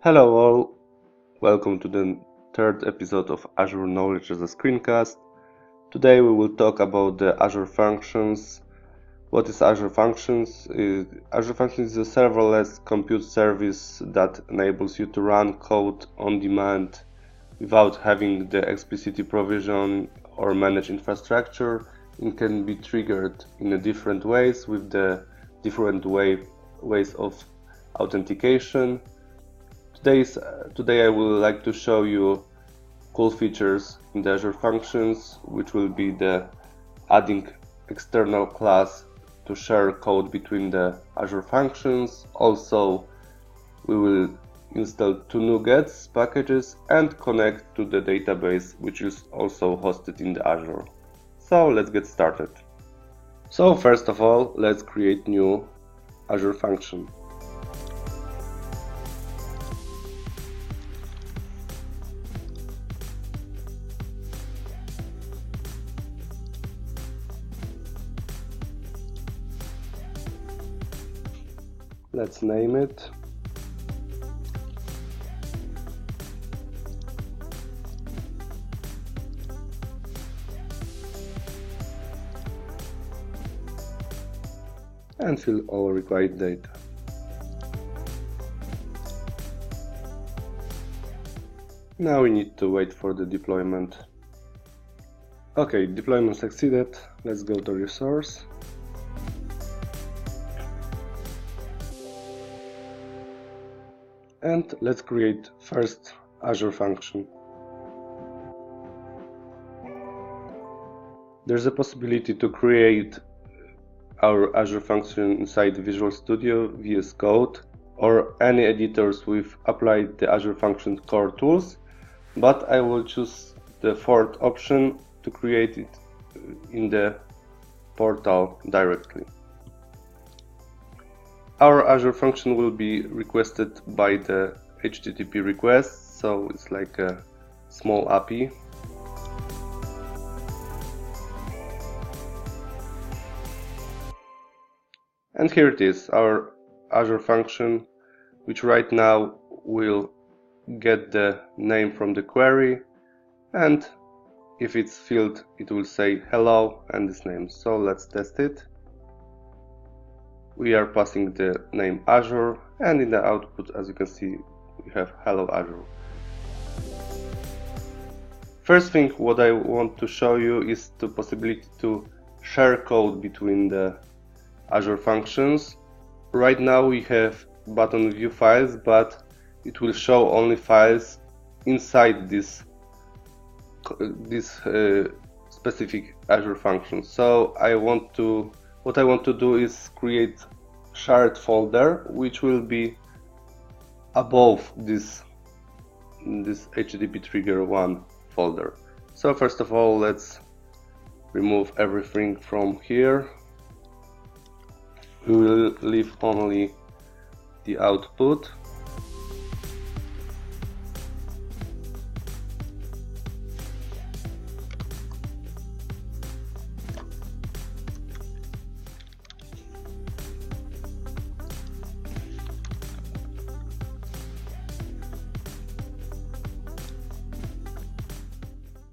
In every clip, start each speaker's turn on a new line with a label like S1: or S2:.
S1: Hello all, welcome to the third episode of Azure Knowledge as a Screencast. Today we will talk about the Azure Functions. What is Azure Functions? Azure Functions is a serverless compute service that enables you to run code on demand without having the explicit provision or manage infrastructure. It can be triggered in different ways with the different ways of authentication. Today I would like to show you cool features in the Azure Functions, which will be the adding external class to share code between the Azure Functions. Also, we will install two nugets packages and connect to the database, which is also hosted in the Azure. So let's get started. So first of all, let's create new Azure function. Let's name it. And fill all required data. Now we need to wait for the deployment. Okay, deployment succeeded. Let's go to resource. And let's create first Azure function. There's a possibility to create our Azure function inside Visual Studio, VS Code, or any editors with applied the Azure Function core tools, but I will choose the fourth option to create it in the portal directly. Our Azure function will be requested by the HTTP request, so it's like a small API. And here it is, our Azure function, which right now will get the name from the query, and if it's filled, it will say hello and this name. So let's test it. We are passing the name Azure, and in the output, as you can see, we have hello Azure. First thing what I want to show you is the possibility to share code between the Azure functions. Right now we have button view files, but it will show only files inside this specific Azure function. So what I want to do is create shared folder which will be above this HTTP trigger 1 folder. So first of all, let's remove everything from here. We will leave only the output.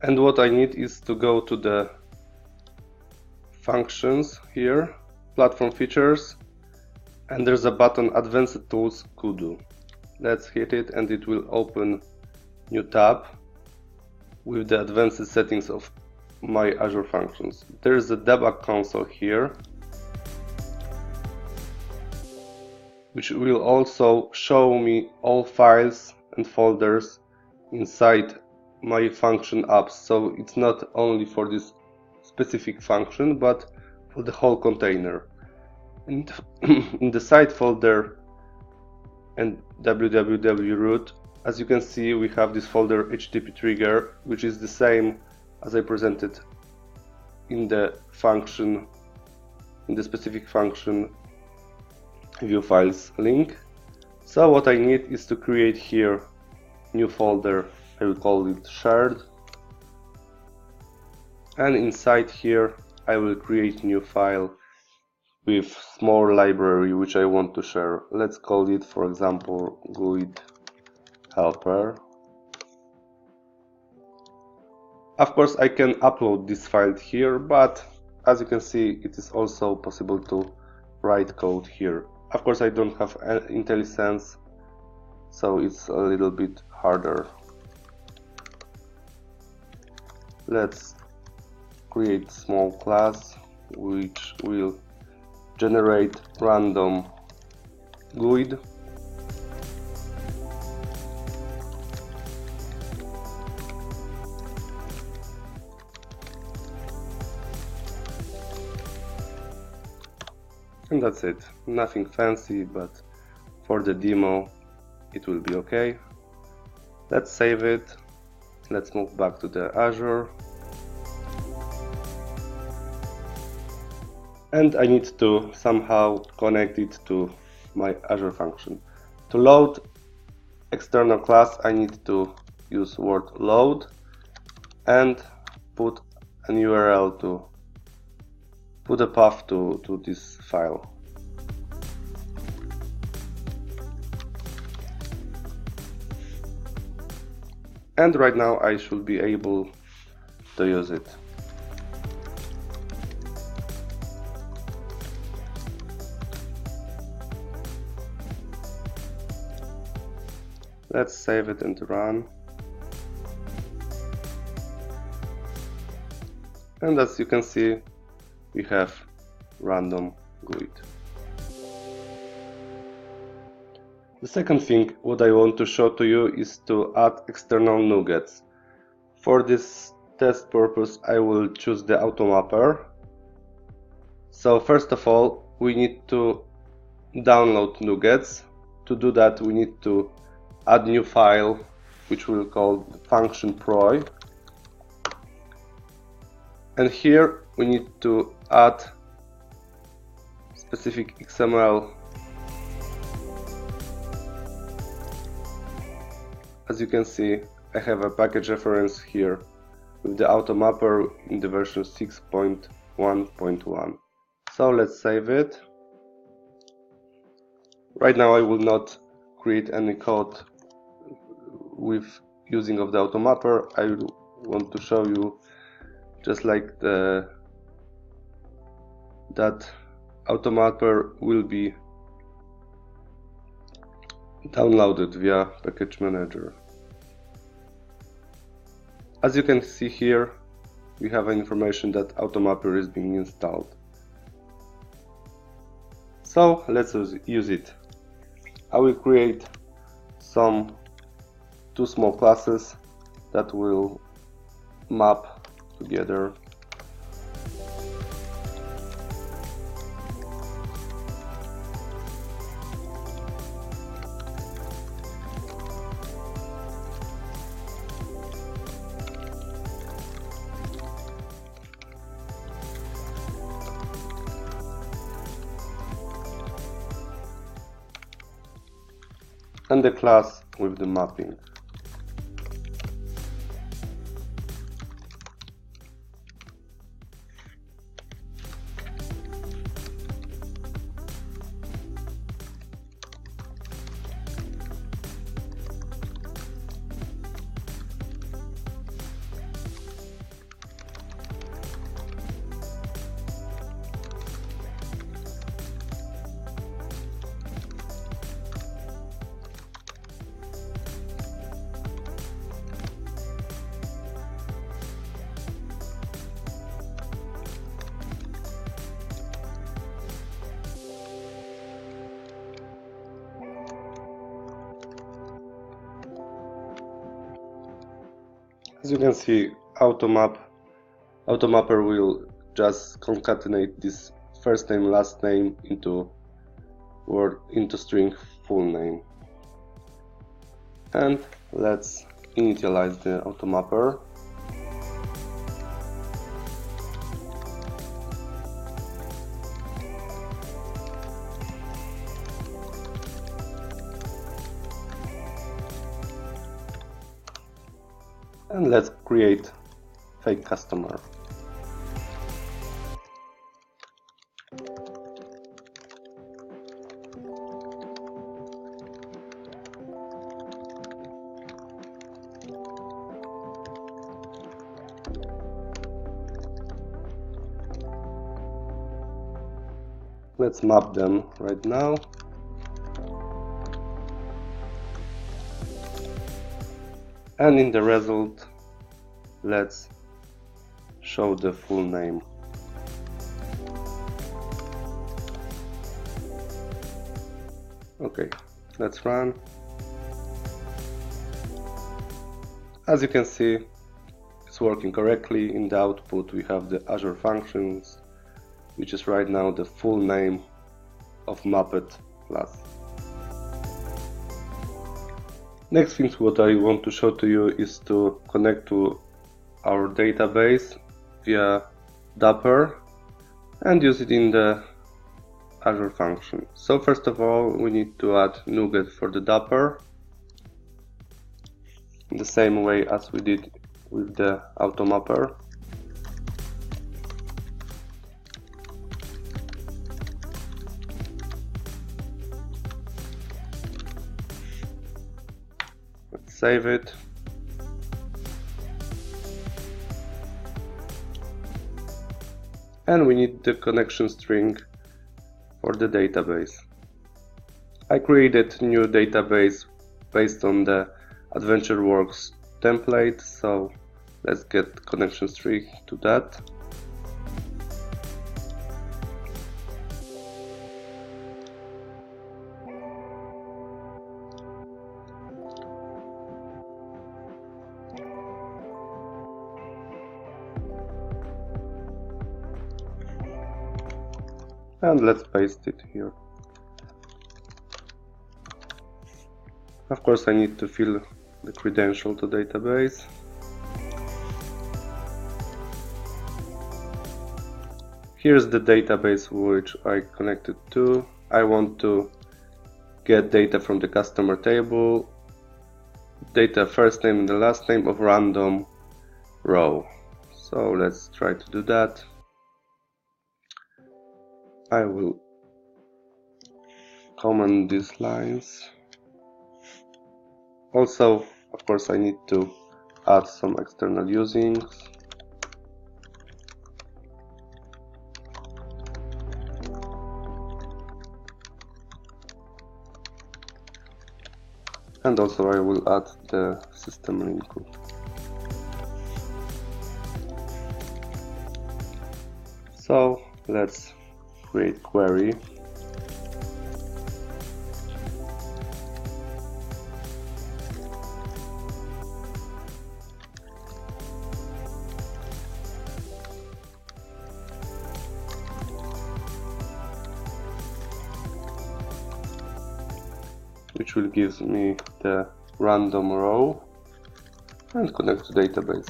S1: And what I need is to go to the functions here, platform features, and there's a button Advanced Tools Kudu. Let's hit it and it will open new tab with the advanced settings of my Azure functions. There's a debug console here, which will also show me all files and folders inside my function apps. So it's not only for this specific function, but for the whole container. And in the site folder and www root, as you can see, we have this folder HTTP trigger, which is the same as I presented in the function, in the specific function view files link. So what I need is to create here new folder. I will call it shared, and inside here I will create new file with small library which I want to share. Let's call it, for example, GUID helper. Of course, I can upload this file here, but as you can see, it is also possible to write code here. Of course, I don't have IntelliSense, so it's a little bit harder. Let's create small class which will generate random GUID. And that's it. Nothing fancy, but for the demo it will be okay. Let's save it. Let's move back to the Azure. And I need to somehow connect it to my Azure function. To load external class, I need to use word load and put an URL to put a path to this file. And right now I should be able to use it. Let's save it and run. And as you can see, we have random GUID. The second thing what I want to show to you is to add external nugets. For this test purpose, I will choose the automapper. So first of all, we need to download nugets. To do that, we need to add new file which we'll call function proi, and here we need to add specific XML. As you can see, I have a package reference here with the automapper in the version 6.1.1. So let's save it. Right now I will not create any code with using of the automapper. I want to show you just like that automapper will be downloaded via package manager. As you can see here, we have information that automapper is being installed. So let's use it. I will create two small classes that will map together. And the class with the mapping. As you can see, automapper will just concatenate this first name, last name into string full name. And let's initialize the automapper. And let's create fake customer. Let's map them right now. And in the result, let's show the full name. Okay, let's run. As you can see, it's working correctly. In the output we have the Azure Functions, which is right now the full name of Mapped class. Next thing what I want to show to you is to connect to our database via Dapper and use it in the Azure function. So first of all, we need to add NuGet for the Dapper in the same way as we did with the AutoMapper. Let's save it. And we need the connection string for the database. I created a new database based on the AdventureWorks template, so let's get connection string to that. And let's paste it here. Of course, I need to fill the credential to database. Here's the database which I connected to. I want to get data from the customer table, data first name and the last name of random row. So let's try to do that. I will comment these lines. Also, of course, I need to add some external usings. And also I will add the system input. So let's create query. Which will give me the random row and connect to database.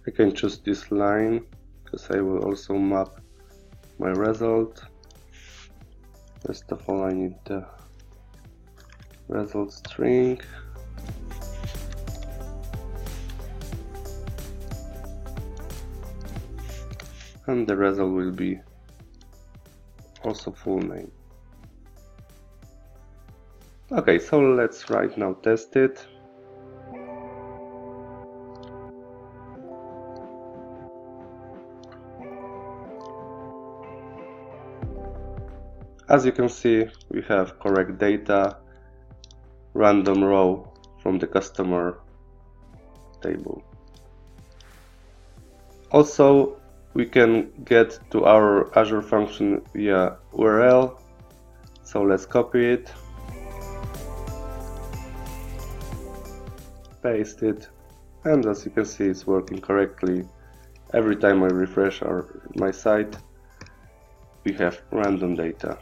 S1: I can choose this line because I will also map my result. First of all, I need the result string. And the result will be also full name. Okay, so let's right now test it. As you can see, we have correct data, random row from the customer table. Also, we can get to our Azure function via URL. So let's copy it, paste it, and as you can see, it's working correctly. Every time I refresh my site, we have random data.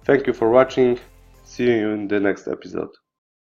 S1: Thank you for watching. See you in the next episode.